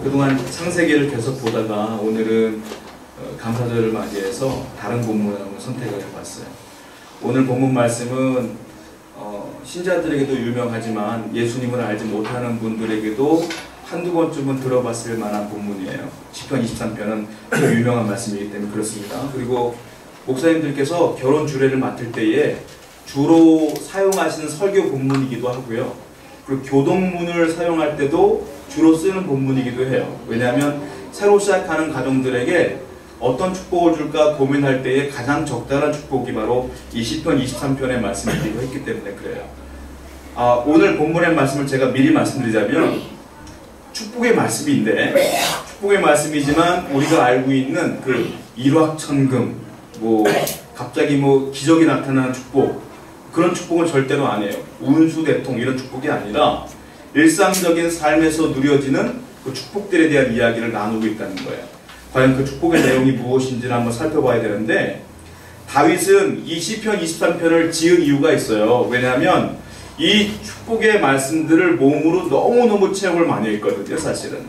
그동안 창세기를 계속 보다가 오늘은 감사절을 맞이해서 다른 본문을 한번 선택을 해봤어요. 오늘 본문 말씀은 신자들에게도 유명하지만 예수님을 알지 못하는 분들에게도 한두 번쯤은 들어봤을 만한 본문이에요. 시편 23편은 그 유명한 말씀이기 때문에 그렇습니다. 그리고 목사님들께서 결혼 주례를 맡을 때에 주로 사용하시는 설교 본문이기도 하고요. 그리고 교동문을 사용할 때도 주로 쓰는 본문이기도 해요. 왜냐하면 새로 시작하는 가정들에게 어떤 축복을 줄까 고민할 때에 가장 적당한 축복이 바로 이 시편 23편의 말씀이기도 했기 때문에 그래요. 오늘 본문의 말씀을 제가 미리 말씀드리자면 축복의 말씀인데, 축복의 말씀이지만 우리가 알고 있는 그 일확천금, 갑자기 기적이 나타나는 축복, 그런 축복은 절대로 안 해요. 운수대통 이런 축복이 아니라 일상적인 삶에서 누려지는 그 축복들에 대한 이야기를 나누고 있다는 거예요. 과연 그 축복의 내용이 무엇인지를 한번 살펴봐야 되는데, 다윗은 이 시편 23편을 지은 이유가 있어요. 왜냐하면 이 축복의 말씀들을 몸으로 너무너무 체험을 많이 했거든요, 사실은.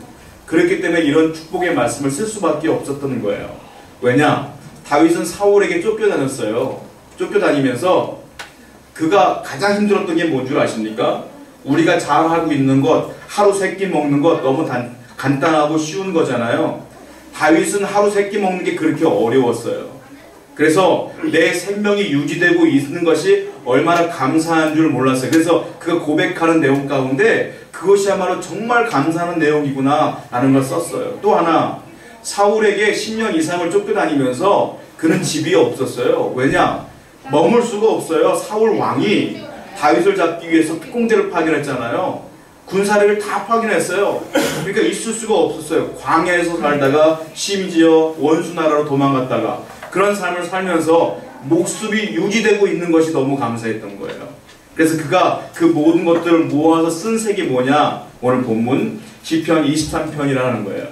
그렇기 때문에 이런 축복의 말씀을 쓸 수밖에 없었던 거예요. 왜냐? 다윗은 사울에게 쫓겨다녔어요. 쫓겨다니면서 그가 가장 힘들었던 게 뭔 줄 아십니까? 우리가 잘 하고 있는 것, 하루 세 끼 먹는 것 너무 간단하고 쉬운 거잖아요. 다윗은 하루 세 끼 먹는 게 그렇게 어려웠어요. 그래서 내 생명이 유지되고 있는 것이 얼마나 감사한 줄 몰랐어요. 그래서 그가 고백하는 내용 가운데 그것이야말로 정말 감사하는 내용이구나 라는 걸 썼어요. 또 하나, 사울에게 10년 이상을 쫓겨다니면서 그는 집이 없었어요. 왜냐? 머물 수가 없어요. 사울 왕이 다윗을 잡기 위해서 특공대를 파견했잖아요. 군사력을 다 파견했어요. 그러니까 있을 수가 없었어요. 광야에서 살다가 심지어 원수 나라로 도망갔다가 그런 삶을 살면서 목숨이 유지되고 있는 것이 너무 감사했던 거예요. 그래서 그가 그 모든 것들을 모아서 쓴 책이 뭐냐? 오늘 본문 시편 23편이라는 거예요.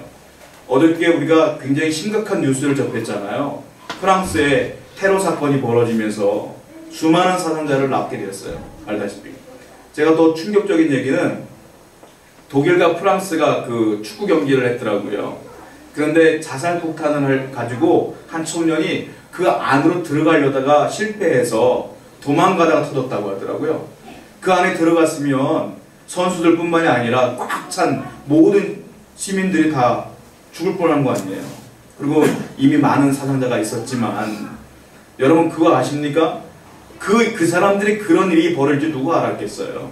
어저께 우리가 굉장히 심각한 뉴스를 접했잖아요. 프랑스에 테러 사건이 벌어지면서 수많은 사상자를 낳게 되었어요. 알다시피. 제가 더 충격적인 얘기는 독일과 프랑스가 그 축구 경기를 했더라고요. 그런데 자살폭탄을 가지고 한 청년이 그 안으로 들어가려다가 실패해서 도망가다가 터졌다고 하더라고요. 그 안에 들어갔으면 선수들 뿐만이 아니라 꽉 찬 모든 시민들이 다 죽을 뻔한 거 아니에요. 그리고 이미 많은 사상자가 있었지만 여러분 그거 아십니까? 그 사람들이 그런 일이 벌어질 줄 누가 알았겠어요?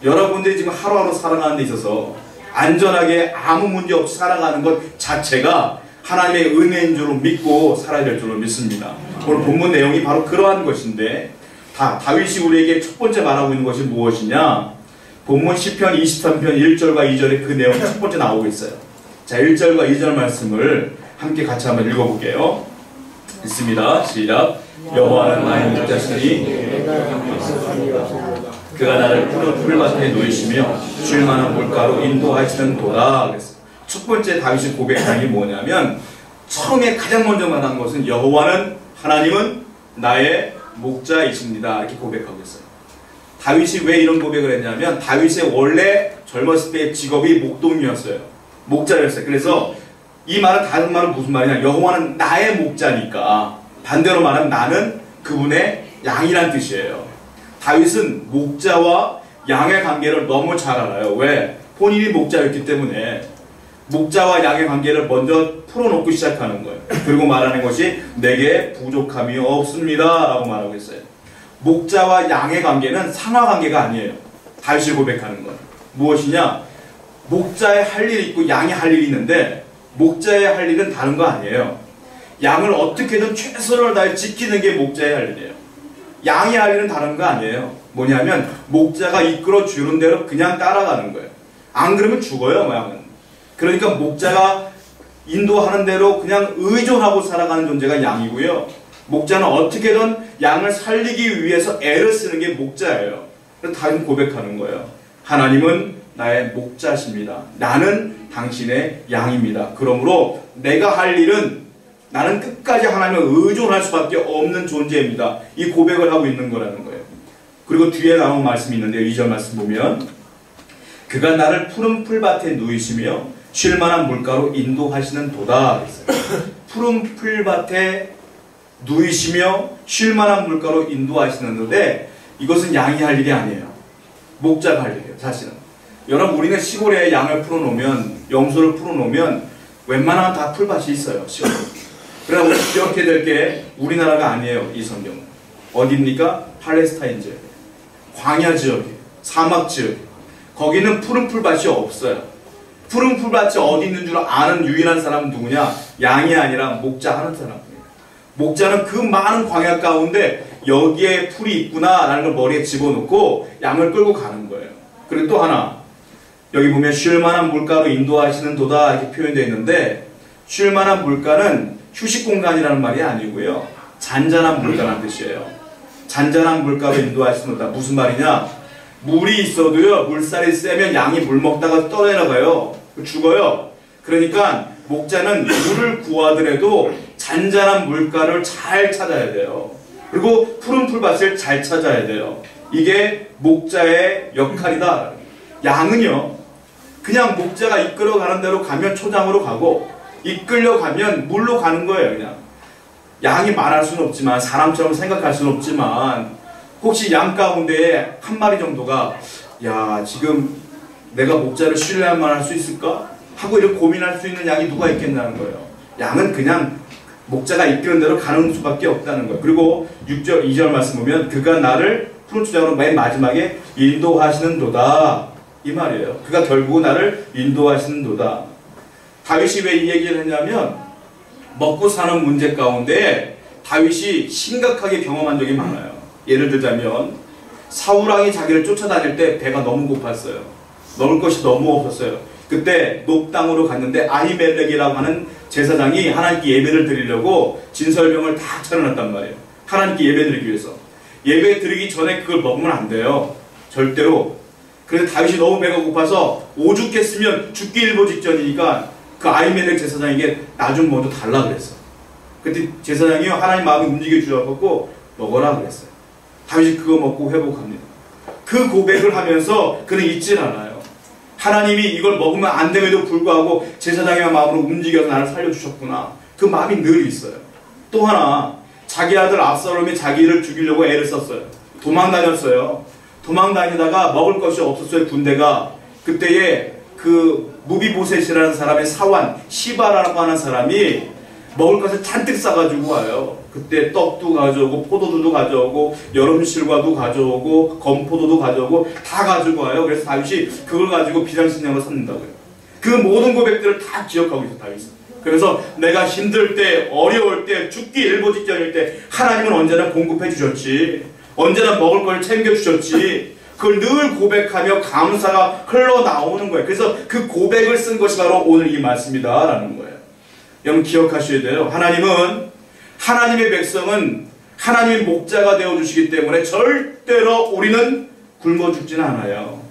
여러분들이 지금 하루하루 살아가는 데 있어서 안전하게 아무 문제 없이 살아가는 것 자체가 하나님의 은혜인 줄로 믿고 살아야 될 줄로 믿습니다. 오늘 본문 내용이 바로 그러한 것인데, 다윗이 우리에게 첫 번째 말하고 있는 것이 무엇이냐? 본문 시편 23편 1절과 2절에 그 내용이 첫 번째 나오고 있어요. 자, 1절과 2절 말씀을 함께 같이 한번 읽어볼게요. 있습니다. 시작. 여호와는 나의 목자시니 그가 나를 푸른 풀밭에 놓이시며 쉴 만한 물가로 인도하시는 도다. 첫 번째 다윗이 고백한 게 뭐냐면, 처음에 가장 먼저 말한 것은 여호와는, 하나님은 나의 목자이십니다. 이렇게 고백하고 있어요. 다윗이 왜 이런 고백을 했냐면, 다윗의 원래 젊었을 때의 직업이 목동이었어요. 목자였어요. 그래서 이 말은 다른 말은 무슨 말이냐? 여호와는 나의 목자니까, 반대로 말하면 나는 그분의 양이란 뜻이에요. 다윗은 목자와 양의 관계를 너무 잘 알아요. 왜? 본인이 목자였기 때문에 목자와 양의 관계를 먼저 풀어놓고 시작하는 거예요. 그리고 말하는 것이 내게 부족함이 없습니다 라고 말하고 있어요. 목자와 양의 관계는 상하관계가 아니에요. 다윗이 고백하는 건 무엇이냐? 목자의 할 일이 있고 양의 할 일이 있는데, 목자의 할 일은 다른 거 아니에요. 양을 어떻게든 최선을 다해 지키는 게 목자의 할 일이에요. 양의 할 일은 다른 거 아니에요. 뭐냐면 목자가 이끌어 주는 대로 그냥 따라가는 거예요. 안 그러면 죽어요, 양은. 그러니까 목자가 인도하는 대로 그냥 의존하고 살아가는 존재가 양이고요. 목자는 어떻게든 양을 살리기 위해서 애를 쓰는 게 목자예요. 그래서 다윗은 고백하는 거예요. 하나님은 나의 목자십니다. 나는 당신의 양입니다. 그러므로 내가 할 일은 나는 끝까지 하나님을 의존할 수밖에 없는 존재입니다. 이 고백을 하고 있는 거라는 거예요. 그리고 뒤에 나온 말씀이 있는데 2절 말씀 보면 그가 나를 푸른 풀밭에 누이시며 쉴만한 물가로 인도하시는 도다. 푸른 풀밭에 누이시며 쉴만한 물가로 인도하시는데 이것은 양이 할 일이 아니에요. 목자가 할 일이에요. 사실은. 여러분 우리는 시골에 양을 풀어놓으면 염소를 풀어놓으면 웬만하면 다 풀밭이 있어요. 시골에. 그러나 우리 기억해야 될 게 우리나라가 아니에요. 이 성경은. 어디입니까? 팔레스타인 지역. 광야 지역이에요. 사막 지역. 거기는 푸른 풀밭이 없어요. 푸른 풀밭이 어디 있는 줄 아는 유일한 사람은 누구냐? 양이 아니라 목자 하는 사람입니다. 목자는 그 많은 광야 가운데 여기에 풀이 있구나 라는 걸 머리에 집어넣고 양을 끌고 가는 거예요. 그리고 또 하나 여기 보면 쉴만한 물가로 인도하시는 도다 이렇게 표현되어 있는데 쉴만한 물가는 휴식 공간이라는 말이 아니고요. 잔잔한 물가라는 뜻이에요. 잔잔한 물가로 인도하시는 도다. 무슨 말이냐? 물이 있어도요. 물살이 세면 양이 물 먹다가 떠내려가요. 죽어요. 그러니까 목자는 물을 구하더라도 잔잔한 물가를 잘 찾아야 돼요. 그리고 푸른 풀밭을 잘 찾아야 돼요. 이게 목자의 역할이다. 양은요. 그냥 목자가 이끌어가는 대로 가면 초장으로 가고 이끌려가면 물로 가는 거예요. 그냥. 양이 말할 수는 없지만 사람처럼 생각할 수는 없지만 혹시 양 가운데에 한 마리 정도가 야 지금 내가 목자를 신뢰할 수 있을까? 하고 이렇게 고민할 수 있는 양이 누가 있겠냐는 거예요. 양은 그냥 목자가 이끄는 대로 가는 수밖에 없다는 거예요. 그리고 6절, 2절 말씀 보면 그가 나를 푸른 초장으로 맨 마지막에 인도하시는 도다. 이 말이에요. 그가 결국 나를 인도하시는 도다. 다윗이 왜 이 얘기를 했냐면 먹고 사는 문제 가운데 다윗이 심각하게 경험한 적이 많아요. 예를 들자면 사울왕이 자기를 쫓아다닐 때 배가 너무 고팠어요. 먹을 것이 너무 없었어요. 그때 녹당으로 갔는데 아히멜렉이라고 하는 제사장이 하나님께 예배를 드리려고 진설병을 다 차려놨단 말이에요. 하나님께 예배 드리기 위해서. 예배 드리기 전에 그걸 먹으면 안 돼요. 절대로. 그래서 다윗이 너무 배가 고파서 오죽했으면 죽기 일보 직전이니까 그 아히멜렉 제사장에게 나 좀 먼저 달라 그랬어. 그때 제사장이요 하나님 마음이 움직여 주셔서 먹어라 그랬어요. 다윗이 그거 먹고 회복합니다. 그 고백을 하면서 그는 잊질 않아요. 하나님이 이걸 먹으면 안 됨에도 불구하고 제사장의 마음으로 움직여서 나를 살려주셨구나. 그 마음이 늘 있어요. 또 하나 자기 아들 압살롬이 자기를 죽이려고 애를 썼어요. 도망 다녔어요. 도망 다니다가 먹을 것이 없었어요. 군대가. 그때에 그 무비보셋이라는 사람의 사환 시바라고 하는 사람이 먹을 것을 잔뜩 싸가지고 와요. 그때 떡도 가져오고 포도주도 가져오고 여름실과도 가져오고 건포도도 가져오고 다 가지고 와요. 그래서 다윗이 그걸 가지고 비장신령으로 삼는다고요. 그 모든 고백들을 다 기억하고 있어 다윗은. 그래서 내가 힘들 때 어려울 때 죽기 일보 직전일 때 하나님은 언제나 공급해 주셨지. 언제나 먹을 걸 챙겨 주셨지. 그걸 늘 고백하며 감사가 흘러나오는 거예요. 그래서 그 고백을 쓴 것이 바로 오늘 이 말씀이다 라는 거예요. 여러분 기억하셔야 돼요. 하나님의 백성은 하나님의 목자가 되어주시기 때문에 절대로 우리는 굶어 죽지는 않아요.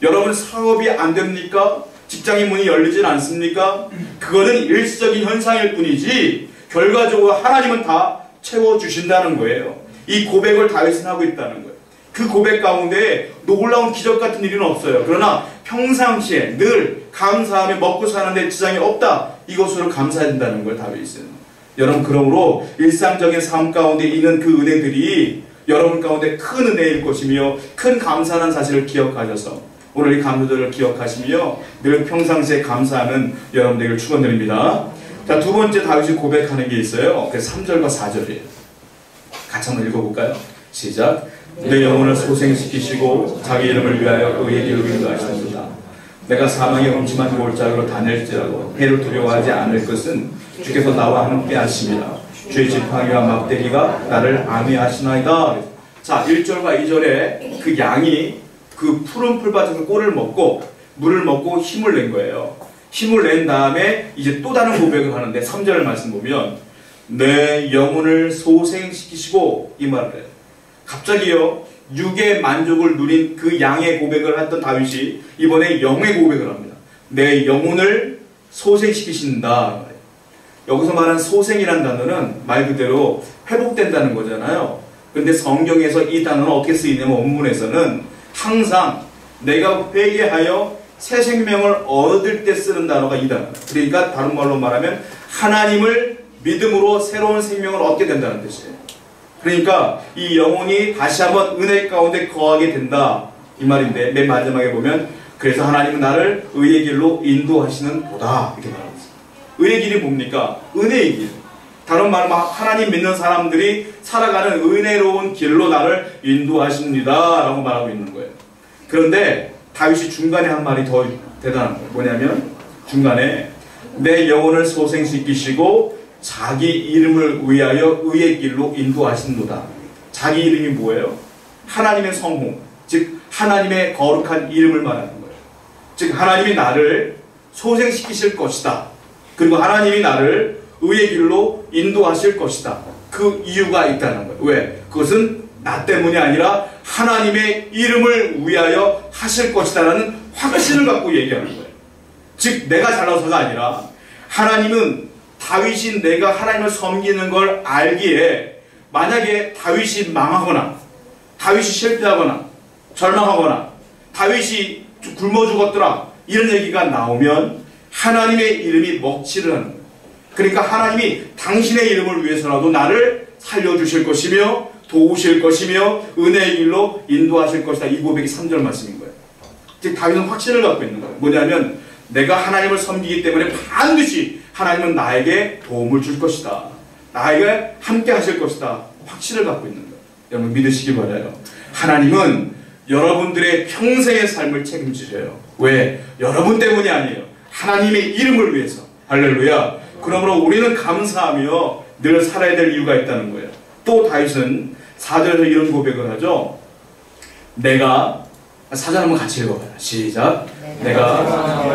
여러분 사업이 안 됩니까? 직장의 문이 열리진 않습니까? 그거는 일시적인 현상일 뿐이지 결과적으로 하나님은 다 채워주신다는 거예요. 이 고백을 다윗은 하고 있다는 거예요. 그 고백 가운데 놀라운 기적 같은 일은 없어요. 그러나 평상시에 늘 감사하며 먹고 사는데 지장이 없다. 이것으로 감사해야 된다는 걸 다윗은. 여러분 그러므로 일상적인 삶 가운데 있는 그 은혜들이 여러분 가운데 큰 은혜일 것이며 큰 감사하는 사실을 기억하셔서 오늘 이 감사들을 기억하시며 늘 평상시에 감사하는 여러분 되기를 축원드립니다. 자, 두 번째 다윗이 고백하는 게 있어요. 그 3절과 4절이에요. 같이 한번 읽어볼까요? 시작. 내 영혼을 소생시키시고 자기 이름을 위하여 의의 길로 인도하시는도다. 내가 사망의 음침한 골짜기로 다닐지라도 해를 두려워하지 않을 것은 주께서 나와 함께 하십니다. 주의 지팡이와 막대기가 나를 안위하시나이다. 자, 1절과 2절에 그 양이 그 푸른 풀밭에서 꼴을 먹고 물을 먹고 힘을 낸 거예요. 힘을 낸 다음에 이제 또 다른 고백을 하는데 3절 말씀 보면 내 영혼을 소생시키시고 이 말을 해요. 갑자기요 육의 만족을 누린 그 양의 고백을 했던 다윗이 이번에 영의 고백을 합니다. 내 영혼을 소생시키신다. 여기서 말하는 소생이라는 단어는 말 그대로 회복된다는 거잖아요. 그런데 성경에서 이 단어는 어떻게 쓰이냐면 원문에서는 항상 내가 회개하여 새 생명을 얻을 때 쓰는 단어가 이 단어다. 그러니까 다른 말로 말하면 하나님을 믿음으로 새로운 생명을 얻게 된다는 뜻이에요. 그러니까 이 영혼이 다시 한번 은혜 가운데 거하게 된다 이 말인데, 맨 마지막에 보면 그래서 하나님은 나를 의의 길로 인도하시는 도다 이렇게 말하고 있습니다. 의의 길이 뭡니까? 은혜의 길. 다른 말로 하나님 믿는 사람들이 살아가는 은혜로운 길로 나를 인도하십니다 라고 말하고 있는 거예요. 그런데 다윗이 중간에 한 말이 더 대단한 거예요. 뭐냐면 중간에 내 영혼을 소생시키시고 자기 이름을 위하여 의의 길로 인도하신도다. 자기 이름이 뭐예요? 하나님의 성공, 즉 하나님의 거룩한 이름을 말하는 거예요. 즉 하나님이 나를 소생시키실 것이다. 그리고 하나님이 나를 의의 길로 인도하실 것이다. 그 이유가 있다는 거예요. 왜? 그것은 나 때문이 아니라 하나님의 이름을 위하여 하실 것이다라는 확신을 갖고 얘기하는 거예요. 즉 내가 잘나서가 아니라 하나님은 다윗이 내가 하나님을 섬기는 걸 알기에 만약에 다윗이 망하거나 다윗이 실패하거나 절망하거나 다윗이 굶어 죽었더라 이런 얘기가 나오면 하나님의 이름이 먹칠을 하는 거예요. 그러니까 하나님이 당신의 이름을 위해서라도 나를 살려주실 것이며 도우실 것이며 은혜의 길로 인도하실 것이다. 이 고백이 3절 말씀인 거예요. 즉 다윗은 확신을 갖고 있는 거예요. 뭐냐면 내가 하나님을 섬기기 때문에 반드시 하나님은 나에게 도움을 줄 것이다. 나에게 함께 하실 것이다. 확신을 갖고 있는 거예요. 여러분 믿으시기 바라요. 하나님은 여러분들의 평생의 삶을 책임지셔요. 왜? 여러분 때문이 아니에요. 하나님의 이름을 위해서. 할렐루야. 그러므로 우리는 감사하며 늘 살아야 될 이유가 있다는 거예요. 또 다윗은 4절에서 이런 고백을 하죠. 내가 4절 한번 같이 읽어봐요. 시작. 내가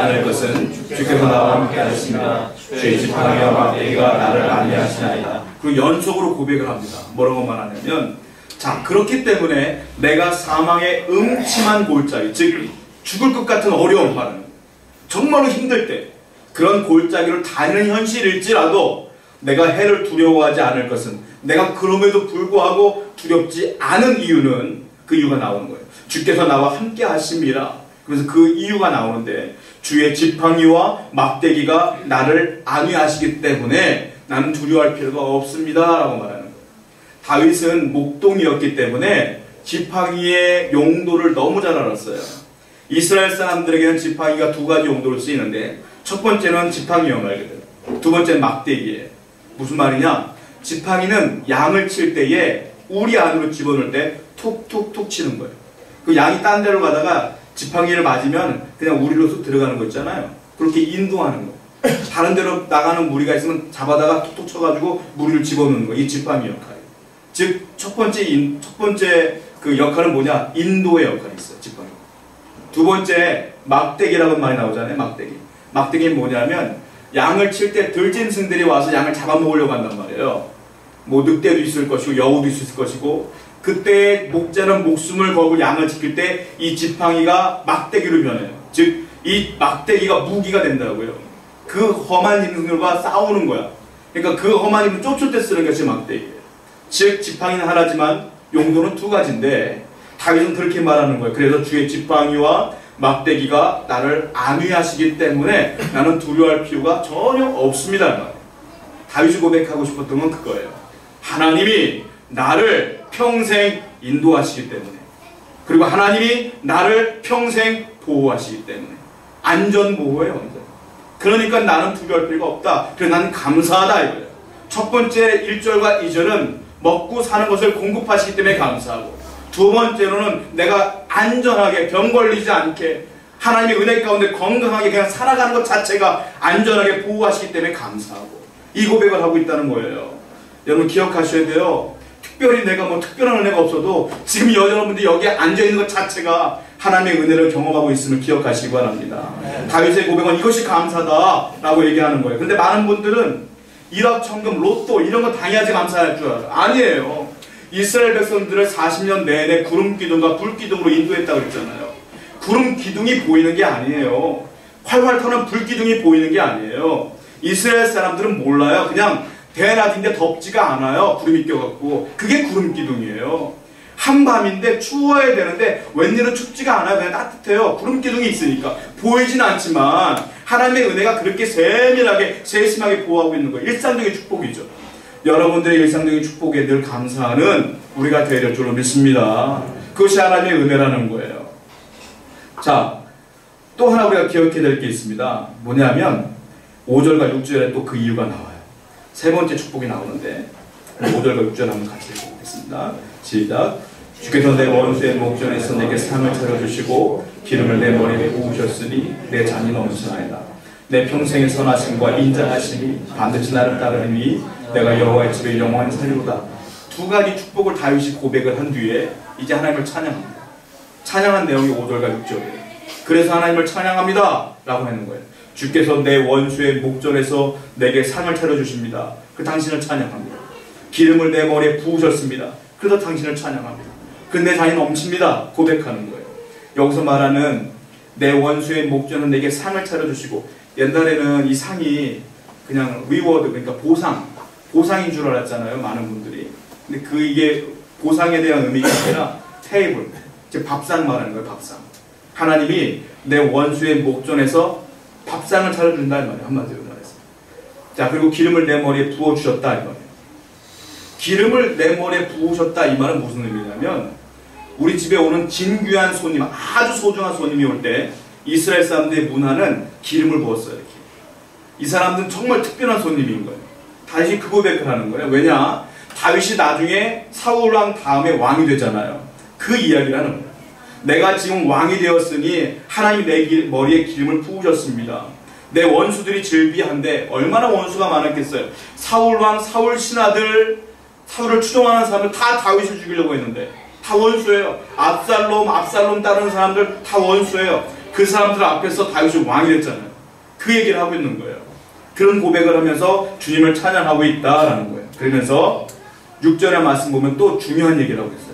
않을 것은 주께서 나와 함께 하십니다. 주의 지팡이와 막대기가 나를 안위하시나이다. 그리고 연속으로 고백을 합니다. 뭐라고 말하냐면 자 그렇기 때문에 내가 사망의 음침한 골짜기 즉 죽을 것 같은 어려움 말하는 정말로 힘들 때 그런 골짜기를 다니는 현실일지라도 내가 해를 두려워하지 않을 것은 내가 그럼에도 불구하고 두렵지 않은 이유는 그 이유가 나오는 거예요. 주께서 나와 함께 하심이라. 그래서 그 이유가 나오는데 주의 지팡이와 막대기가 나를 안위하시기 때문에 나는 두려워할 필요가 없습니다 라고 말하는 거예요. 다윗은 목동이었기 때문에 지팡이의 용도를 너무 잘 알았어요. 이스라엘 사람들에게는 지팡이가 두 가지 용도로 쓰이는데 첫 번째는 지팡이요 말거든. 두 번째는 막대기예요. 무슨 말이냐? 지팡이는 양을 칠 때에 우리 안으로 집어넣을 때 툭툭툭 치는 거예요. 그 양이 딴 데로 가다가 지팡이를 맞으면 그냥 우리로 쑥 들어가는 거 있잖아요. 그렇게 인도하는 거예요. 다른 데로 나가는 무리가 있으면 잡아다가 툭툭 쳐가지고 무리를 집어넣는 거예요. 이 지팡이 역할이. 즉 첫 번째 그 역할은 뭐냐? 인도의 역할이 있어요. 지팡이. 두 번째 막대기라는 말이 나오잖아요. 막대기. 막대기는 뭐냐면 양을 칠 때 들짐승들이 와서 양을 잡아먹으려고 한단 말이에요. 뭐 늑대도 있을 것이고 여우도 있을 것이고 그때 목자는 목숨을 걸고 양을 지킬 때 이 지팡이가 막대기로 변해요. 즉 이 막대기가 무기가 된다고요. 그 험한 짐승들과 싸우는 거야. 그러니까 그 험한 짐승을 쫓을 때 쓰는 것이 막대기예요. 즉 지팡이는 하나지만 용도는 두 가지인데 다윗은 그렇게 말하는 거예요. 그래서 주의 지팡이와 막대기가 나를 안위하시기 때문에 나는 두려워할 필요가 전혀 없습니다. 다윗이 고백하고 싶었던 건 그거예요. 하나님이 나를 평생 인도하시기 때문에 그리고 하나님이 나를 평생 보호하시기 때문에 안전보호예요. 완전. 그러니까 나는 두려워할 필요가 없다. 그래서 나는 감사하다 이거예요. 첫 번째 1절과 2절은 먹고 사는 것을 공급하시기 때문에 감사하고 두 번째로는 내가 안전하게 병 걸리지 않게 하나님의 은혜 가운데 건강하게 그냥 살아가는 것 자체가 안전하게 보호하시기 때문에 감사하고 이 고백을 하고 있다는 거예요. 여러분 기억하셔야 돼요. 특별히 내가 뭐 특별한 은혜가 없어도 지금 여러분들이 여기에 앉아있는 것 자체가 하나님의 은혜를 경험하고 있음을 기억하시기 바랍니다. 다윗의 고백은 이것이 감사다 라고 얘기하는 거예요. 근데 많은 분들은 일확천금, 로또 이런 거 당해야지 감사할 줄 알아요. 아니에요. 이스라엘 백성들을 40년 내내 구름 기둥과 불 기둥으로 인도했다고 그랬잖아요. 구름 기둥이 보이는 게 아니에요. 활활 타는 불 기둥이 보이는 게 아니에요. 이스라엘 사람들은 몰라요. 그냥 대낮인데 덥지가 않아요. 구름이 껴갖고. 그게 구름 기둥이에요. 한밤인데 추워야 되는데 웬일은 춥지가 않아요. 그냥 따뜻해요. 구름 기둥이 있으니까. 보이지는 않지만 하나님의 은혜가 그렇게 세밀하게 세심하게 보호하고 있는 거예요. 일상적인 축복이죠. 여러분들의 일상적인 축복에 늘 감사하는 우리가 되야 될 줄로 믿습니다. 그것이 하나님의 은혜라는 거예요. 자, 또 하나 우리가 기억해야 될 게 있습니다. 뭐냐면 5절과 6절에 또 그 이유가 나와요. 세 번째 축복이 나오는데 5절과 6절 한번 같이 읽어보겠습니다. 시작. 주께서 내 원수의 목전에서 내게 상을 차려주시고 기름을 내 머리에 부으셨으니 내 잔이 넘치나이다. 내 평생의 선하심과 인자하심이 반드시 나를 따르니 내가 여호와의 집에 영원히 살리로다. 두 가지 축복을 다윗이 고백을 한 뒤에 이제 하나님을 찬양합니다. 찬양한 내용이 5절과 6절이에요. 그래서 하나님을 찬양합니다 라고 하는 거예요. 주께서 내 원수의 목전에서 내게 상을 차려주십니다. 그 당신을 찬양합니다. 기름을 내 머리에 부으셨습니다. 그래서 당신을 찬양합니다. 그 내 잔이 넘칩니다. 고백하는 거예요. 여기서 말하는 내 원수의 목전은 내게 상을 차려주시고, 옛날에는 이 상이 그냥 리워드, 그러니까 보상인 줄 알았잖아요. 많은 분들이. 근데 이게 보상에 대한 의미가 아니라 테이블, 즉 밥상 말하는 거예요. 밥상. 하나님이 내 원수의 목전에서 밥상을 차려준다 이 말이에요. 한마디로 말해서. 자, 그리고 기름을 내 머리에 부어주셨다 이 말이에요. 기름을 내 머리에 부으셨다 이 말은 무슨 의미냐면, 우리 집에 오는 진귀한 손님, 아주 소중한 손님이 올 때 이스라엘 사람들의 문화는 기름을 부었어요. 이렇게. 이 사람들은 정말 특별한 손님인 거예요. 다윗이 그 고백을 하는 거예요. 왜냐? 다윗이 나중에 사울왕 다음에 왕이 되잖아요. 그 이야기를 하는 거예요. 내가 지금 왕이 되었으니 하나님이 내 머리에 기름을 부으셨습니다. 내 원수들이 즐비한데 얼마나 원수가 많았겠어요. 사울왕, 사울 신하들, 사울을 추종하는 사람들 다 다윗을 죽이려고 했는데 다 원수예요. 압살롬 따르는 사람들 다 원수예요. 그 사람들 앞에서 다윗이 왕이 됐잖아요. 그 얘기를 하고 있는 거예요. 그런 고백을 하면서 주님을 찬양하고 있다라는 거예요. 그러면서 6절의 말씀 보면 또 중요한 얘기를 하고 있어요.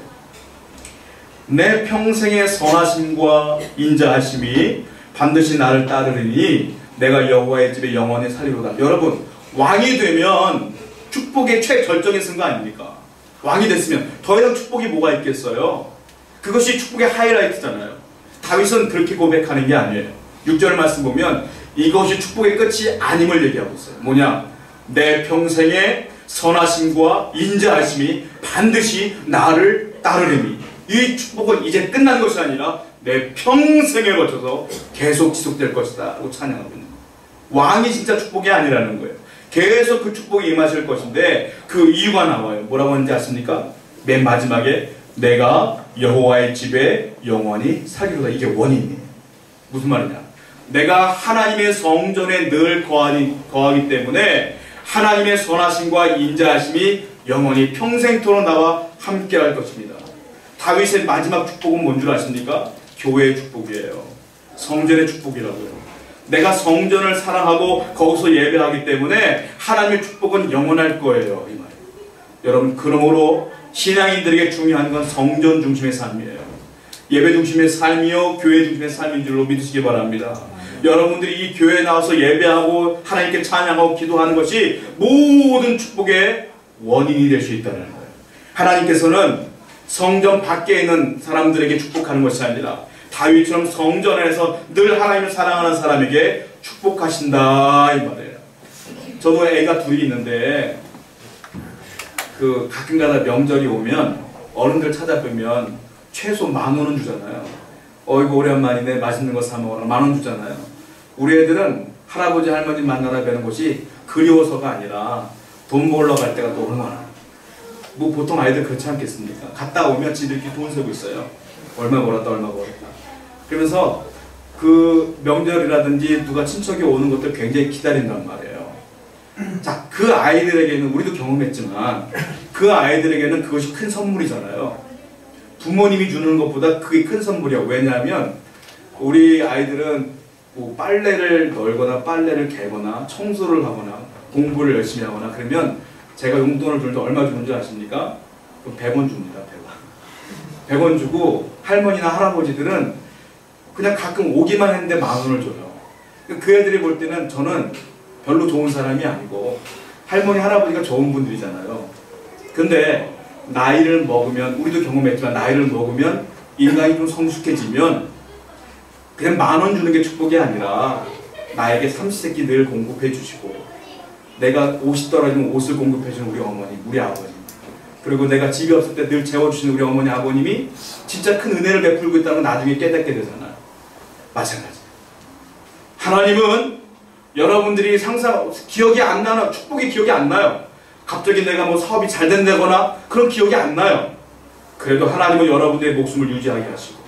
내 평생의 선하심과 인자하심이 반드시 나를 따르리니 내가 여호와의 집에 영원히 살리로다. 여러분, 왕이 되면 축복의 최절정에 쓴 거 아닙니까? 왕이 됐으면 더 이상 축복이 뭐가 있겠어요? 그것이 축복의 하이라이트잖아요. 다윗은 그렇게 고백하는 게 아니에요. 6절 말씀 보면 이것이 축복의 끝이 아님을 얘기하고 있어요. 뭐냐? 내 평생의 선하심과 인자하심이 반드시 나를 따르리니, 이 축복은 이제 끝난 것이 아니라 내 평생에 걸쳐서 계속 지속될 것이다 라고 찬양하고 있는 거예요. 왕이 진짜 축복이 아니라는 거예요. 계속 그 축복이 임하실 것인데 그 이유가 나와요. 뭐라고 하는지 아십니까? 맨 마지막에 내가 여호와의 집에 영원히 살리로다. 이게 원인이에요. 무슨 말이냐? 내가 하나님의 성전에 늘 거하기 때문에 하나님의 선하심과 인자하심이 영원히 평생토록 나와 함께할 것입니다. 다윗의 마지막 축복은 뭔 줄 아십니까? 교회의 축복이에요. 성전의 축복이라고요. 내가 성전을 사랑하고 거기서 예배하기 때문에 하나님의 축복은 영원할 거예요. 이 말이에요. 여러분, 그러므로 신앙인들에게 중요한 건 성전 중심의 삶이에요. 예배 중심의 삶이요, 교회 중심의 삶인 줄로 믿으시기 바랍니다. 여러분들이 이 교회에 나와서 예배하고 하나님께 찬양하고 기도하는 것이 모든 축복의 원인이 될 수 있다는 거예요. 하나님께서는 성전 밖에 있는 사람들에게 축복하는 것이 아니라 다윗처럼 성전에서 늘 하나님을 사랑하는 사람에게 축복하신다 이 말이에요. 저도 애가 둘이 있는데 가끔가다 명절이 오면 어른들 찾아뵈면 최소 10,000원은 주잖아요. 어이구 오랜만이네, 맛있는 거 사 먹어라, 10,000원 주잖아요. 우리 애들은 할아버지 할머니 만나러 뵈는 곳이 그리워서가 아니라 돈 벌러 갈 때가 또 얼마나, 뭐 보통 아이들 그렇지 않겠습니까? 갔다 오면 지들끼리 돈 세고 있어요. 얼마 벌었다 얼마 벌었다. 그러면서 그 명절이라든지 누가 친척이 오는 것들 굉장히 기다린단 말이에요. 자, 그 아이들에게는, 우리도 경험했지만 그 아이들에게는 그것이 큰 선물이잖아요. 부모님이 주는 것보다 그게 큰 선물이야. 왜냐하면 우리 아이들은 뭐 빨래를 널거나 빨래를 개거나 청소를 하거나 공부를 열심히 하거나 그러면 제가 용돈을 줄 때 얼마 주는 줄 아십니까? 100원 줍니다. 100원. 100원 주고 할머니나 할아버지들은 그냥 가끔 오기만 했는데 10,000원을 줘요. 그 애들이 볼 때는 저는 별로 좋은 사람이 아니고 할머니 할아버지가 좋은 분들이잖아요. 근데 나이를 먹으면, 우리도 경험했지만 나이를 먹으면 인간이 좀 성숙해지면 그냥 10,000원 주는 게 축복이 아니라 나에게 삼시세끼 늘 공급해 주시고, 내가 옷이 떨어지면 옷을 공급해 주는 우리 어머님, 우리 아버님, 그리고 내가 집이 없을 때 늘 재워주시는 우리 어머니 아버님이 진짜 큰 은혜를 베풀고 있다는 걸 나중에 깨닫게 되잖아요. 마찬가지. 하나님은 여러분들이 기억이 안 나나, 축복이 기억이 안 나요. 갑자기 내가 뭐 사업이 잘 된다거나 그런 기억이 안 나요. 그래도 하나님은 여러분들의 목숨을 유지하게 하시고,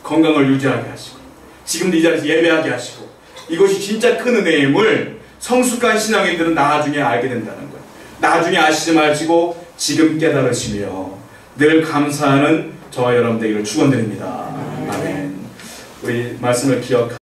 건강을 유지하게 하시고, 지금도 이 자리에서 예배하게 하시고, 이것이 진짜 큰 은혜임을 성숙한 신앙인들은 나중에 알게 된다는 거예요. 나중에 아시지 마시고 지금 깨달으시며 늘 감사하는 저와 여러분 되기를 축원드립니다. 아멘. 우리 말씀을 기억하고